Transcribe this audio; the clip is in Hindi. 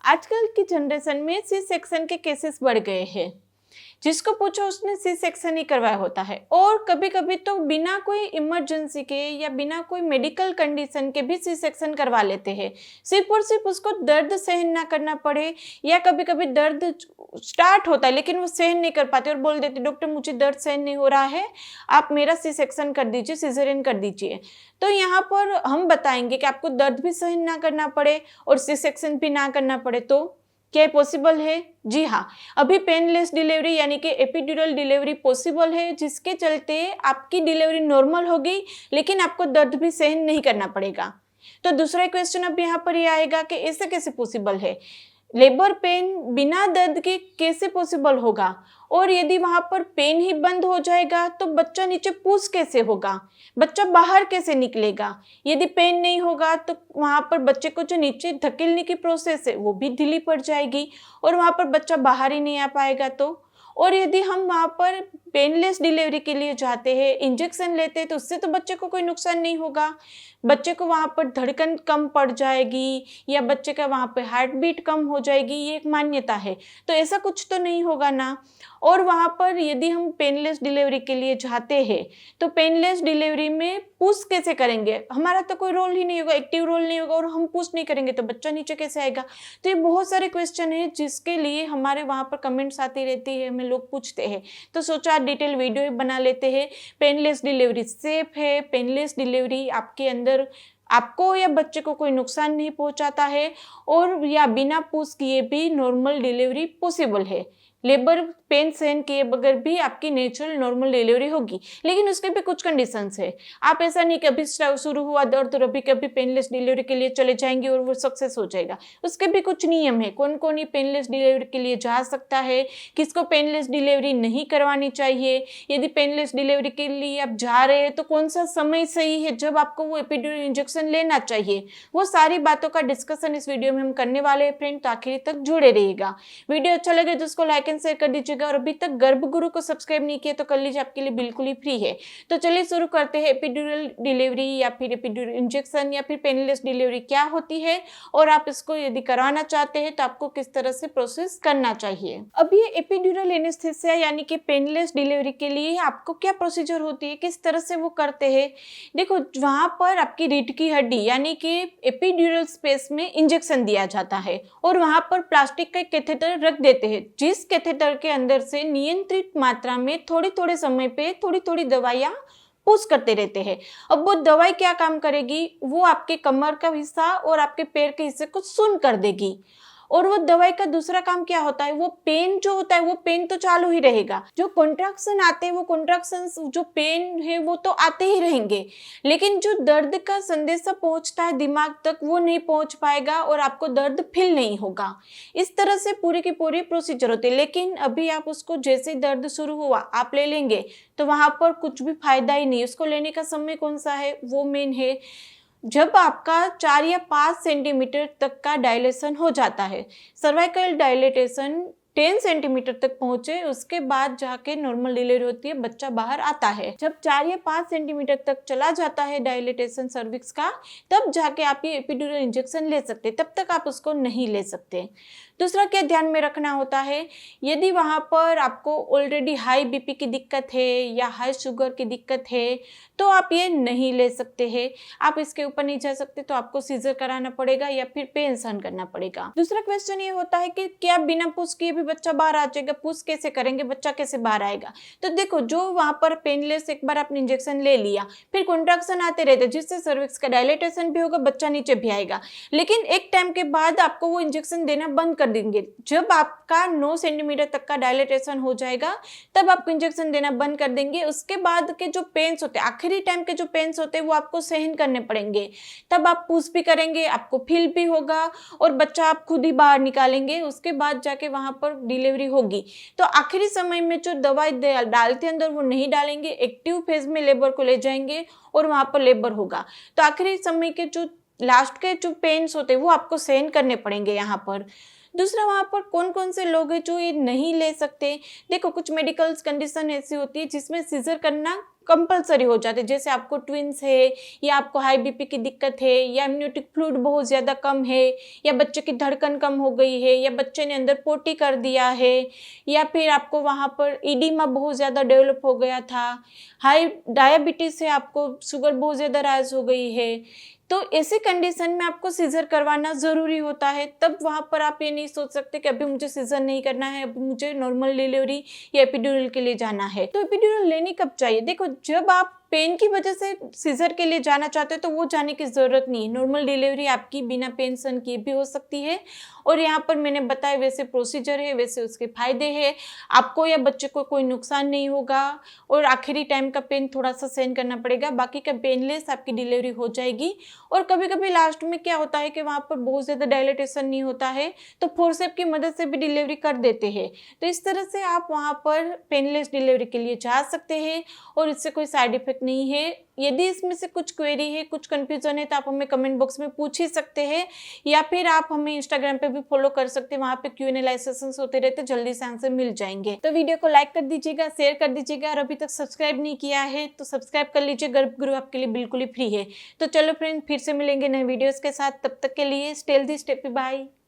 आजकल की जनरेशन में सी सेक्शन के केसेस बढ़ गए हैं। जिसको पूछो उसने सी सेक्शन ही करवाया होता है, और कभी कभी तो बिना कोई इमरजेंसी के या बिना कोई मेडिकल कंडीशन के भी सी सेक्शन करवा लेते हैं, सिर्फ और सिर्फ उसको दर्द सहन ना करना पड़े। या कभी कभी दर्द स्टार्ट होता है लेकिन वो सहन नहीं कर पाते और बोल देते डॉक्टर मुझे दर्द सहन नहीं हो रहा है, आप मेरा सी सेक्शन कर दीजिए, सिजेरियन कर दीजिए। तो यहाँ पर हम बताएंगे कि आपको दर्द भी सहन ना करना पड़े और सी सेक्शन भी ना करना पड़े, तो क्या पॉसिबल है? जी हाँ, अभी पेनलेस डिलीवरी यानी कि एपिड्यूरल डिलीवरी पॉसिबल है, जिसके चलते आपकी डिलीवरी नॉर्मल होगी लेकिन आपको दर्द भी सहन नहीं करना पड़ेगा। तो दूसरा क्वेश्चन अब यहाँ पर ये आएगा कि ऐसे कैसे पॉसिबल है, लेबर पेन बिना दर्द के कैसे पॉसिबल होगा, और यदि वहां पर पेन ही बंद हो जाएगा तो बच्चा नीचे पुश कैसे होगा, बच्चा बाहर कैसे निकलेगा। यदि पेन नहीं होगा तो वहां पर बच्चे को जो नीचे धकेलने की प्रोसेस है वो भी ढीली पड़ जाएगी और वहां पर बच्चा बाहर ही नहीं आ पाएगा। तो और यदि हम वहां पर पेनलेस डिलीवरी के लिए जाते हैं, इंजेक्शन लेते हैं, तो उससे तो बच्चे को कोई नुकसान नहीं होगा, बच्चे को वहां पर धड़कन कम पड़ जाएगी या बच्चे का वहां पर हार्ट बीट कम हो जाएगी, ये एक मान्यता है। तो ऐसा कुछ तो नहीं होगा ना। और वहां पर यदि हम पेनलेस डिलीवरी के लिए जाते हैं तो पेनलेस डिलीवरी में पुश कैसे करेंगे, हमारा तो कोई रोल ही नहीं होगा, एक्टिव रोल नहीं होगा, और हम पुश नहीं करेंगे तो बच्चा नीचे कैसे आएगा। तो ये बहुत सारे क्वेश्चन है जिसके लिए हमारे वहां पर कमेंट्स आती रहती है, हमें लोग पूछते हैं, तो सोचा डिटेल वीडियो बना लेते हैं। पेनलेस डिलीवरी सेफ है, पेनलेस डिलीवरी आपके अंदर आपको या बच्चे को कोई नुकसान नहीं पहुंचाता है, और या बिना पुश किए भी नॉर्मल डिलीवरी पॉसिबल है। लेबर पेन सहन किए बगैर भी आपकी नेचुरल नॉर्मल डिलीवरी होगी, लेकिन उसके भी कुछ कंडीशंस है। आप ऐसा नहीं कि अभी शुरू हुआ दर्द और अभी कभी पेनलेस डिलीवरी के लिए चले जाएंगे और वो सक्सेस हो जाएगा। उसके भी कुछ नियम है, कौन कौन ही पेनलेस डिलीवरी के लिए जा सकता है, किसको पेनलेस डिलीवरी नहीं करवानी चाहिए, यदि पेनलेस डिलीवरी के लिए आप जा रहे हैं तो कौन सा समय सही है जब आपको वो एपिड्यूरल इंजेक्शन लेना चाहिए। वो सारी बातों का डिस्कशन इस वीडियो में हम करने वाले हैं फ्रेंड, तो आखिर तक जुड़े रहिएगा। वीडियो अच्छा लगे तो उसको लाइक एंड शेयर कर दीजिएगा, और अभी तक गर्भगुरु को सब्सक्राइब नहीं किया तो कर लीजिए, आपके लिए बिल्कुल ही फ्री है। तो चलिए शुरू करते हैं। एपिड्यूरल डिलीवरी या फिर एपिड्यूरल इंजेक्शन या फिर पेनलेस डिलीवरी क्या होती है, और आप इसको यदि करवाना चाहते हैं तो आपको किस तरह से प्रोसेस करना चाहिए। अब ये एपिड्यूरल एनेस्थीसिया यानी कि पेनलेस डिलीवरी के लिए आपको क्या प्रोसीजर होती है, किस तरह से वो करते हैं। देखो, वहां पर आपकी रीढ़ की हड्डी यानी कि एपिड्यूरल स्पेस में इंजेक्शन दिया जाता है, और वहां पर प्लास्टिक का कैथेटर रख देते हैं, जिस कैथेटर के अंदर से नियंत्रित मात्रा में थोड़ी थोड़ी समय पे थोड़ी थोड़ी दवाइयां पुश करते रहते हैं। अब वो दवाई क्या काम करेगी, वो आपके कमर का हिस्सा और आपके पैर के हिस्से को सुन्न कर देगी। और वो दवाई का दूसरा काम क्या होता है, वो पेन जो होता है वो पेन तो चालू ही रहेगा, जो कॉन्ट्रैक्शन आते हैं वो कॉन्ट्रैक्शन जो पेन है वो तो आते ही रहेंगे, लेकिन जो दर्द का संदेशा पहुंचता है दिमाग तक वो नहीं पहुंच पाएगा और आपको दर्द फील नहीं होगा। इस तरह से पूरी की पूरी प्रोसीजर होती है। लेकिन अभी आप उसको जैसे ही दर्द शुरू हुआ आप ले लेंगे तो वहां पर कुछ भी फायदा ही नहीं। उसको लेने का समय कौन सा है, वो मेन है जब आपका 4 या 5 सेंटीमीटर तक का डायलेशन हो जाता है। सर्वाइकल डायलेटेशन 10 सेंटीमीटर तक पहुंचे उसके बाद जाके नॉर्मल डिलीवरी होती है, बच्चा बाहर आता है। जब 4 या 5 सेंटीमीटर तक चला जाता है डायलेटेशन सर्विक्स का, तब जाके आप ये एपिड्यूरल इंजेक्शन ले सकते, तब तक आप उसको नहीं ले सकते। दूसरा क्या ध्यान में रखना होता है, यदि वहाँ पर आपको ऑलरेडी हाई बीपी की दिक्कत है या हाई शुगर की दिक्कत है तो आप ये नहीं ले सकते हैं। आप इसके ऊपर नहीं जा सकते तो आपको सीजर कराना पड़ेगा या फिर पेन सहन करना पड़ेगा। दूसरा क्वेश्चन ये होता है कि क्या बिना पुश किए भी बच्चा बाहर आ जाएगा, पुश कैसे करेंगे, बच्चा कैसे बाहर आएगा। तो देखो, जो वहाँ पर पेनलेस एक बार आपने इंजेक्शन ले लिया, फिर कॉन्ट्रैक्शन आते रहते जिससे सर्विक्स का डायलेटेशन भी होगा, बच्चा नीचे भी आएगा, लेकिन एक टाइम के बाद आपको वो इंजेक्शन देना बंद कर देंगे। जब आपका 9 सेंटीमीटर तक का डायलेटेशन हो जाएगा तब आपको इंजेक्शन देना बंद कर देंगे। उसके बाद के जो पेन्स होते हैं, आखिरी टाइम के जो पेन्स होते हैं वो आपको सहन करने पड़ेंगे, तब आप पुश भी करेंगे, आपको फील भी होगा और बच्चा आप खुद ही बाहर निकालेंगे। उसके बाद जाके वहां पर डिलीवरी होगी। तो आखिरी समय में जो दवाई डालते अंदर वो नहीं डालेंगे, एक्टिव फेज में लेबर को ले जाएंगे और वहां पर लेबर होगा। तो आखिरी समय के जो लास्ट के जो पेन्स होते हैं वो आपको सहन करने पड़ेंगे यहाँ पर। दूसरा, वहाँ पर कौन कौन से लोग हैं जो ये नहीं ले सकते। देखो, कुछ मेडिकल कंडीशन ऐसी होती है जिसमें सीजर करना कंपलसरी हो जाते हैं। जैसे आपको ट्विंस है, या आपको हाई बीपी की दिक्कत है, या इम्यूनिटिक फ्लूइड बहुत ज़्यादा कम है, या बच्चे की धड़कन कम हो गई है, या बच्चे ने अंदर पोटी कर दिया है, या फिर आपको वहाँ पर ईडिमा बहुत ज़्यादा डेवलप हो गया था, हाई डायबिटीज़ से आपको शुगर बहुत ज़्यादा राइज हो गई है, तो ऐसी कंडीशन में आपको सीजर करवाना ज़रूरी होता है। तब वहाँ पर आप ये नहीं सोच सकते कि अभी मुझे सीजर नहीं करना है, अभी मुझे नॉर्मल डिलीवरी या एपिड्यूरल के लिए जाना है। तो एपिड्यूरल लेनी कब चाहिए? देखो, जब आप पेन की वजह से सीजर के लिए जाना चाहते हो तो वो जाने की ज़रूरत नहीं है। नॉर्मल डिलीवरी आपकी बिना पेन सहन किए भी हो सकती है, और यहाँ पर मैंने बताया वैसे प्रोसीजर है, वैसे उसके फायदे हैं। आपको या बच्चे को कोई नुकसान नहीं होगा, और आखिरी टाइम का पेन थोड़ा सा सहन करना पड़ेगा, बाकी का पेनलेस आपकी डिलीवरी हो जाएगी। और कभी कभी लास्ट में क्या होता है कि वहाँ पर बहुत ज़्यादा डायलेटेशन नहीं होता है, तो फोर्सेप की मदद से भी डिलीवरी कर देते हैं। तो इस तरह से आप वहाँ पर पेनलेस डिलीवरी के लिए जा सकते हैं, और इससे कोई साइड इफेक्ट नहीं है। यदि इसमें से कुछ क्वेरी है, कुछ कंफ्यूजन है, तो आप हमें कमेंट बॉक्स में पूछ ही सकते हैं, या फिर आप हमें इंस्टाग्राम पे भी फॉलो कर सकते हैं। वहाँ पे Q&A लाइव सेशंस होते रहते, जल्दी से आंसर मिल जाएंगे। तो वीडियो को लाइक कर दीजिएगा, शेयर कर दीजिएगा, और अभी तक सब्सक्राइब नहीं किया है तो सब्सक्राइब कर लीजिए। गर्भगृह आपके लिए बिल्कुल ही फ्री है। तो चलो फ्रेंड, फिर से मिलेंगे नए वीडियोस के साथ। तब तक के लिए stay healthy, stay happy, bye.